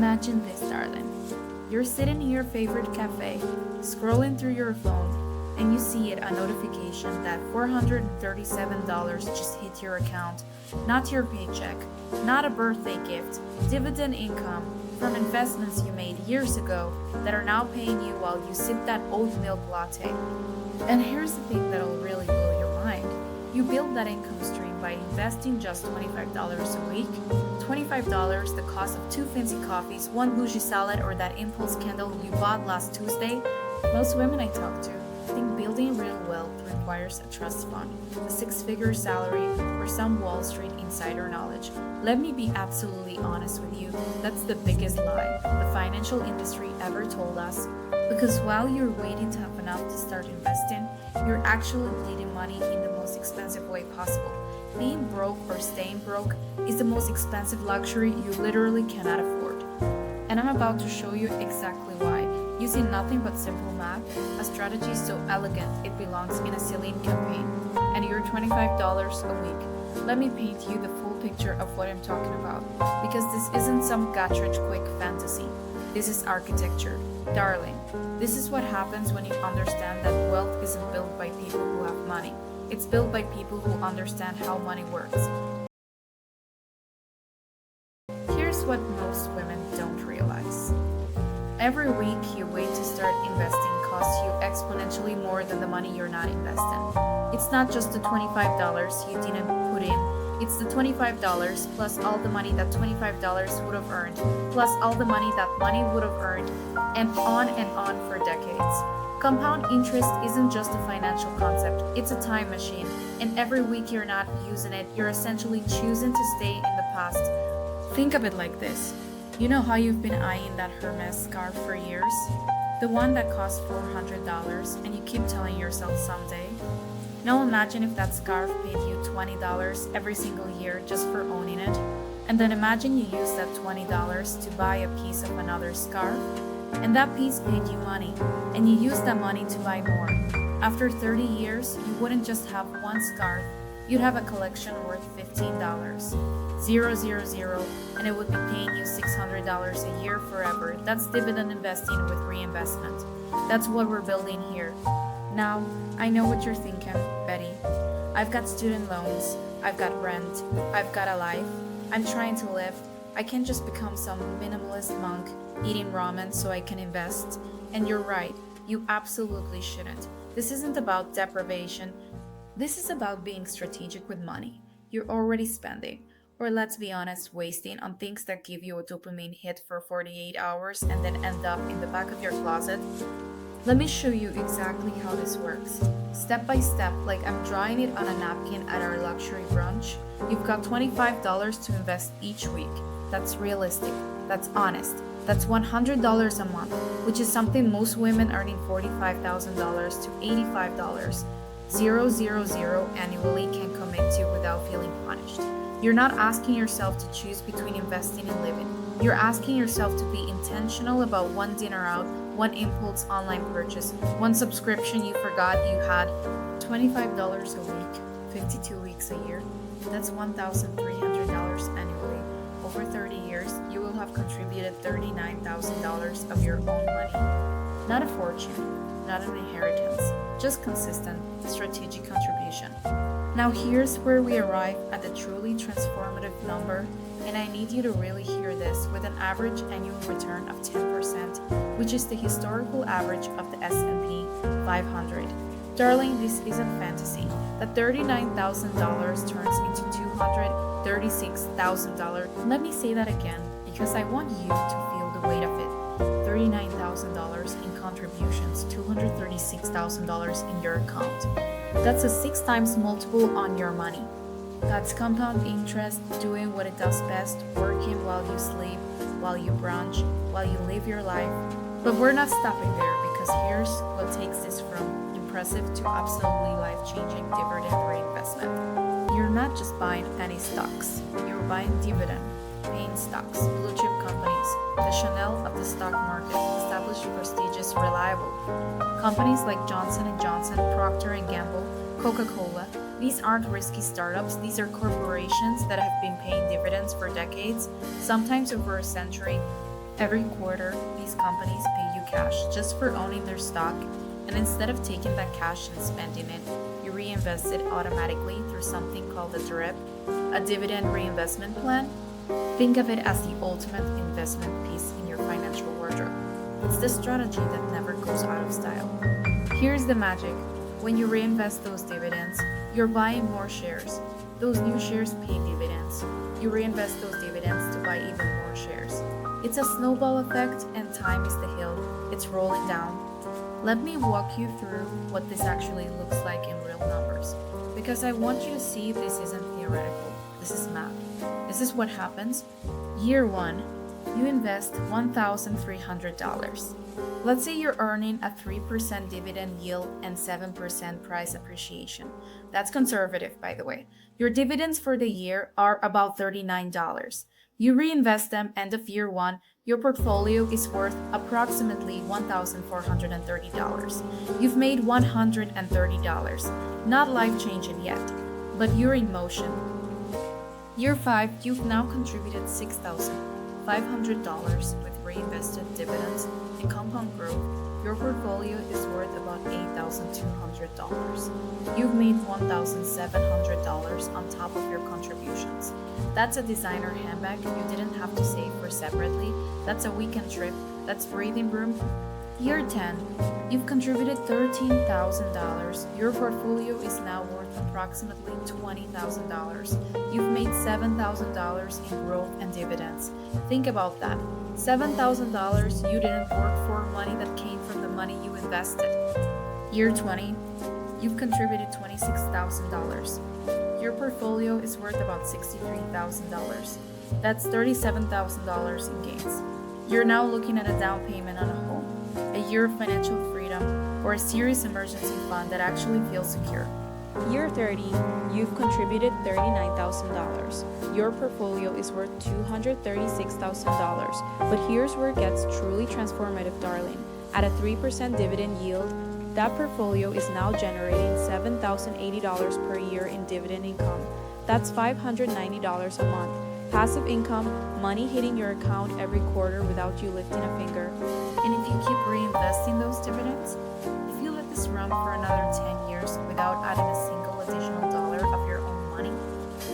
Imagine this, darling. You're sitting in your favorite cafe, scrolling through your phone, and you see a notification that $437 just hit your account. Not your paycheck, not a birthday gift, dividend income from investments you made years ago that are now paying you while you sip that oat milk latte. And here's the thing that'll really blow your mind. You build that income stream by investing just $25 a week. $25, the cost of 2 fancy coffees, 1 bougie salad, or that impulse candle you bought last Tuesday. Most women I talk to think building real wealth requires a trust fund, a 6-figure salary, or some Wall Street insider knowledge. Let me be absolutely honest with you, that's the biggest lie the financial industry ever told us. Because while you're waiting to have enough to start investing, you're actually bleeding money in the most expensive way possible. Being broke or staying broke is the most expensive luxury you literally cannot afford. And I'm about to show you exactly why. Using nothing but simple math, a strategy so elegant it belongs in a Celine campaign, and you're $25 a week. Let me paint you the full picture of what I'm talking about, because this isn't some got-rich-quick fantasy. This is architecture. Darling, this is what happens when you understand that wealth isn't built by people who have money. It's built by people who understand how money works. Here's what most women don't realize. Every week you wait to start investing costs you exponentially more than the money you're not investing. It's not just the $25 you didn't put in, it's the $25 plus all the money that $25 would have earned, plus all the money that money would have earned, and on for decades. Compound interest isn't just a financial concept, it's a time machine, and every week you're not using it, you're essentially choosing to stay in the past. Think of it like this. You know how you've been eyeing that Hermes scarf for years? The one that cost $400 and you keep telling yourself someday? Now imagine if that scarf paid you $20 every single year just for owning it. And then imagine you use that $20 to buy a piece of another scarf. And that piece paid you money, and you use that money to buy more. After 30 years, you wouldn't just have one scarf, you'd have a collection worth $15. 000, and it would be paying you $600 a year forever. That's dividend investing with reinvestment. That's what we're building here. Now, I know what you're thinking, Betty. I've got student loans, I've got rent, I've got a life, I'm trying to live. I can't just become some minimalist monk eating ramen so I can invest. And you're right, you absolutely shouldn't. This isn't about deprivation. This is about being strategic with money. You're already spending, or let's be honest, wasting on things that give you a dopamine hit for 48 hours and then end up in the back of your closet. Let me show you exactly how this works. Step by step, like I'm drawing it on a napkin at our luxury brunch. You've got $25 to invest each week. That's realistic. That's honest. That's $100 a month, which is something most women earning $45,000 to $85,000 annually can commit to without feeling punished. You're not asking yourself to choose between investing and living. You're asking yourself to be intentional about one dinner out, one impulse online purchase, one subscription you forgot you had. $25 a week, 52 weeks a year. That's $1,300 annually. Over 30 years, you will have contributed $39,000 of your own money. Not a fortune, not an inheritance, just consistent, strategic contribution. Now here's where we arrive at the truly transformative number, and I need you to really hear this, with an average annual return of 10%, which is the historical average of the S&P 500. Darling, this isn't fantasy. The $39,000 turns into $236,000. Let me say that again, because I want you to feel the weight of it. $39,000 in contributions, $236,000 in your account. That's a 6 times multiple on your money. That's compound interest doing what it does best, working while you sleep, while you brunch, while you live your life. But we're not stopping there, because here's what takes this from impressive to absolutely life-changing dividend reinvestment. You're not just buying penny stocks, you're buying dividend-paying stocks, blue chip companies, the Chanel of the stock market, established, prestigious, reliable. Companies like Johnson & Johnson, Procter & Gamble, Coca-Cola. These aren't risky startups, these are corporations that have been paying dividends for decades, sometimes over a century. Every quarter, these companies pay you cash just for owning their stock, and instead of taking that cash and spending it, you reinvest it automatically through something called a DRIP, a dividend reinvestment plan. Think of it as the ultimate investment piece in your financial wardrobe. It's the strategy that never goes out of style. Here's the magic. When you reinvest those dividends, you're buying more shares. Those new shares pay dividends. You reinvest those dividends to buy even more shares. It's a snowball effect, and time is the hill. It's rolling down. Let me walk you through what this actually looks like in real numbers, because I want you to see this isn't theoretical. This is math. This is what happens. Year 1, you invest $1,300. Let's say you're earning a 3% dividend yield and 7% price appreciation. That's conservative, by the way. Your dividends for the year are about $39. You reinvest them end of year 1, your portfolio is worth approximately $1,430. You've made $130. Not life-changing yet, but you're in motion. Year 5, you've now contributed $6,500 with reinvested dividends and compound growth. Your portfolio is worth about $8,200. You've made $1,700 on top of your contributions. That's a designer handbag you didn't have to save for separately. That's a weekend trip. That's breathing room. Year 10, you've contributed $13,000. Your portfolio is now worth approximately $20,000. You've made $7,000 in growth and dividends. Think about that. $7,000 you didn't work for, money that came from the money you invested. Year 20, you've contributed $26,000. Your portfolio is worth about $63,000. That's $37,000 in gains. You're now looking at a down payment on a home, a year of financial freedom, or a serious emergency fund that actually feels secure. Year 30, you've contributed $39,000. Your portfolio is worth $236,000. But here's where it gets truly transformative, darling. At a 3% dividend yield, that portfolio is now generating $7,080 per year in dividend income. That's $590 a month. Passive income, money hitting your account every quarter without you lifting a finger. And if you keep reinvesting those dividends, if you let this run for another 10 years without adding a single additional dollar of your own money,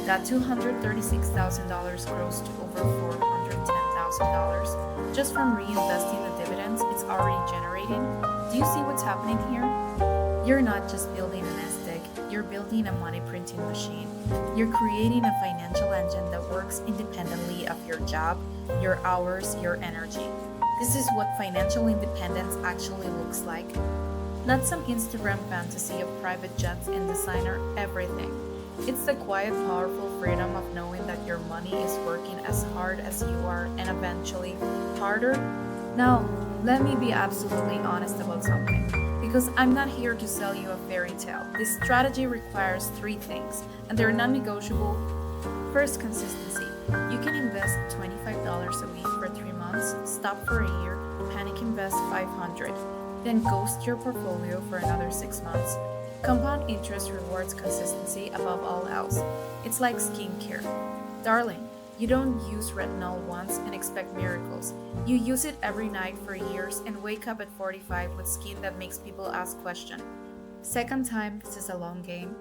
that $236,000 grows to over $410,000 just from reinvesting the dividends it's already generating. Do you see what's happening here? You're not just building a nest egg, you're building a money printing machine. You're creating a financial engine that works independently of your job, your hours, your energy. This is what financial independence actually looks like. Not some Instagram fantasy of private jets and designer everything. It's the quiet, powerful freedom of knowing that your money is working as hard as you are and eventually harder. Now, let me be absolutely honest about something, because I'm not here to sell you a fairy tale. This strategy requires 3 things, and they're non-negotiable. First, consistency. You can invest $25 a week for 3 months, stop for a year, panic invest $500, then ghost your portfolio for another 6 months. Compound interest rewards consistency above all else. It's like skincare. Darling, you don't use retinol once and expect miracles. You use it every night for years and wake up at 45 with skin that makes people ask questions. Second time, this is a long game.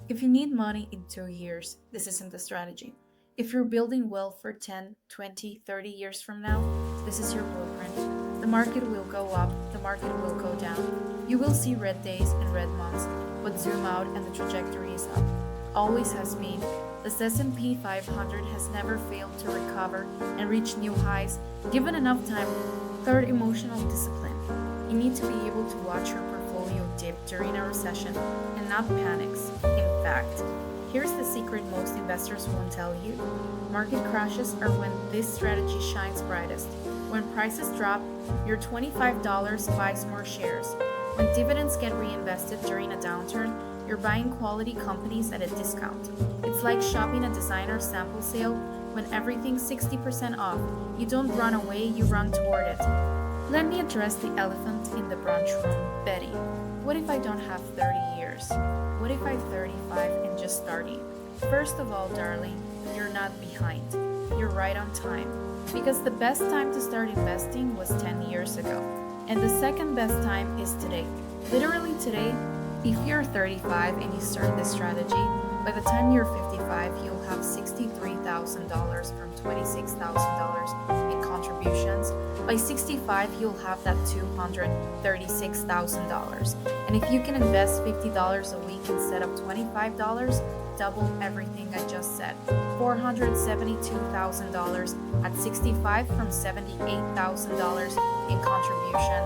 If you need money in 2 years, this isn't the strategy. If you're building wealth for 10, 20, 30 years from now, this is your blueprint. The market will go up, the market will go down. You will see red days and red months, but zoom out and the trajectory is up. Always has been. The S&P 500 has never failed to recover and reach new highs, given enough time. Third, emotional discipline. You need to be able to watch your portfolio dip during a recession and not panic. In fact, here's the secret most investors won't tell you. Market crashes are when this strategy shines brightest. When prices drop, your $25 buys more shares. When dividends get reinvested during a downturn, you're buying quality companies at a discount. It's like shopping a designer sample sale when everything's 60% off. You don't run away, you run toward it. Let me address the elephant in the brunch room, Betty. What if I don't have 30 years? What if I'm 35 and just starting? First of all, darling, you're not behind. You're right on time. Because the best time to start investing was 10 years ago, and the second best time is today. Literally today, if you're 35 and you start this strategy, by the time you're 55, you'll have $63,000 from $26,000 in contributions. By 65, you'll have that $236,000. And if you can invest $50 a week instead of $25, double everything I just said. $472,000 at 65 from $78,000 in contribution.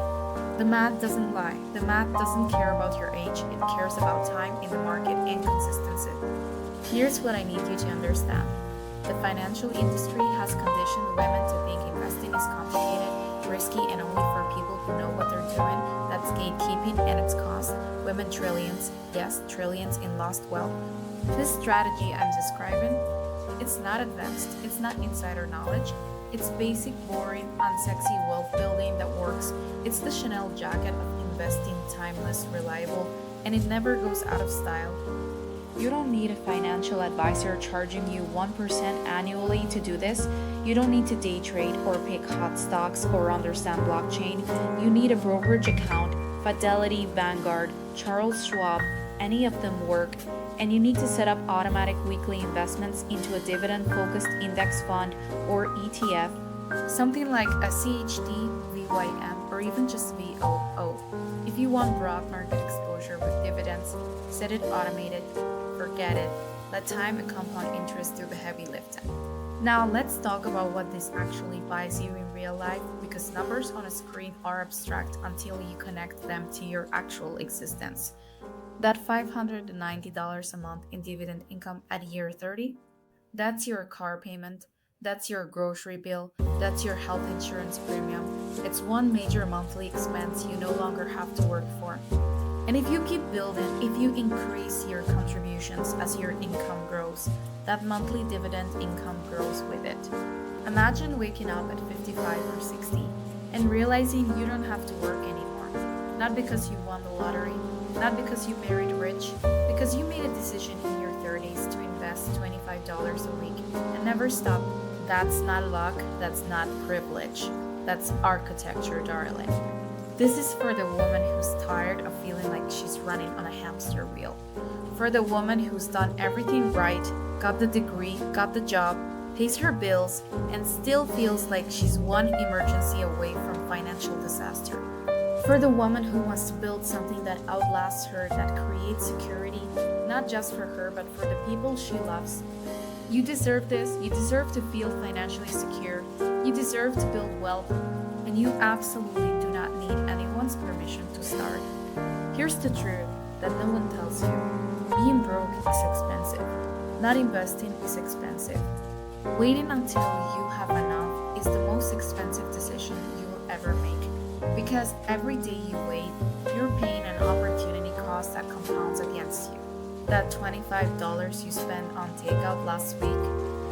The math doesn't lie. The math doesn't care about your age, it cares about time in the market and consistency. Here's what I need you to understand. The financial industry has conditioned women to think investing is complicated, risky, and only for people who know what they're doing. That's gatekeeping and its cost. Women trillions, yes, trillions in lost wealth. This strategy I'm describing, it's not advanced, it's not insider knowledge. It's basic, boring, unsexy wealth building that works. It's the Chanel jacket of investing, timeless, reliable, and it never goes out of style. You don't need a financial advisor charging you 1% annually to do this. You don't need to day trade or pick hot stocks or understand blockchain. You need a brokerage account, Fidelity, Vanguard, Charles Schwab, any of them work. And you need to set up automatic weekly investments into a dividend-focused index fund or ETF, something like a CHD, VYM, or even just VOO. If you want broad market exposure with dividends, set it automated, forget it. Let time and compound interest do the heavy lifting. Now let's talk about what this actually buys you in real life, because numbers on a screen are abstract until you connect them to your actual existence. That $590 a month in dividend income at year 30, that's your car payment, that's your grocery bill, that's your health insurance premium. It's one major monthly expense you no longer have to work for. And if you keep building, if you increase your contributions as your income grows, that monthly dividend income grows with it. Imagine waking up at 55 or 60 and realizing you don't have to work anymore. Not because you won the lottery, not because you married rich, because you made a decision in your 30s to invest $25 a week and never stop. That's not luck, that's not privilege, that's architecture, darling. This is for the woman who's tired of feeling like she's running on a hamster wheel. For the woman who's done everything right, got the degree, got the job, pays her bills, and still feels like she's one emergency away from financial disaster. For the woman who wants to build something that outlasts her, that creates security, not just for her, but for the people she loves. You deserve this. You deserve to feel financially secure. You deserve to build wealth. And you absolutely do not need anyone's permission to start. Here's the truth that no one tells you. Being broke is expensive. Not investing is expensive. Waiting until you have enough is the most expensive decision you will ever make. Because every day you wait, you're paying an opportunity cost that compounds against you. That $25 you spent on takeout last week,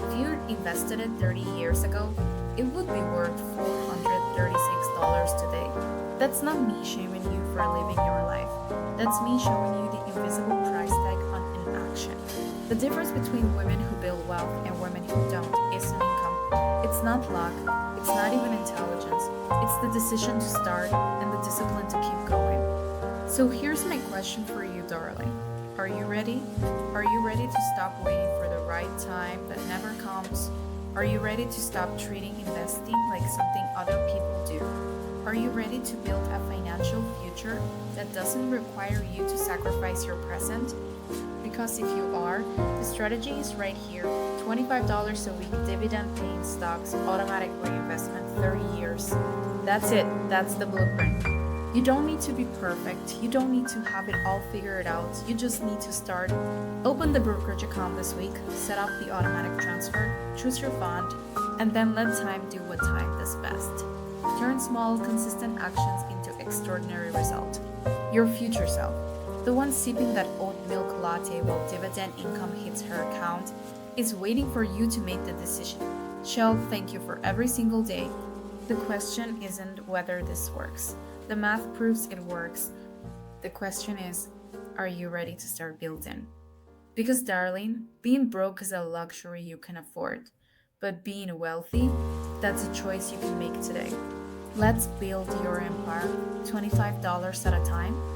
if you invested it 30 years ago, it would be worth $436 today. That's not me shaming you for living your life. That's me showing you the invisible price tag on inaction. The difference between women who build wealth and women who don't is income. It's not luck, it's not even intelligence. It's the decision to start and the discipline to keep going. So here's my question for you, darling. Are you ready? Are you ready to stop waiting for the right time that never comes? Are you ready to stop treating investing like something other people do? Are you ready to build a financial future that doesn't require you to sacrifice your present? Because if you are, the strategy is right here. $25 a week dividend paying stocks, automatic reinvestment, 30 years. That's it. That's the blueprint. You don't need to be perfect. You don't need to have it all figured out. You just need to start. Open the brokerage account this week, set up the automatic transfer, choose your fund, and then let time do what time does best. Turn small, consistent actions into extraordinary results. Your future self, the one sipping that oat milk latte while dividend income hits her account, is waiting for you to make the decision. She'll thank you for every single day. The question isn't whether this works. The math proves it works. The question is, are you ready to start building? Because, darling, being broke is a luxury you can afford. But being wealthy, that's a choice you can make today. Let's build your empire $25 at a time.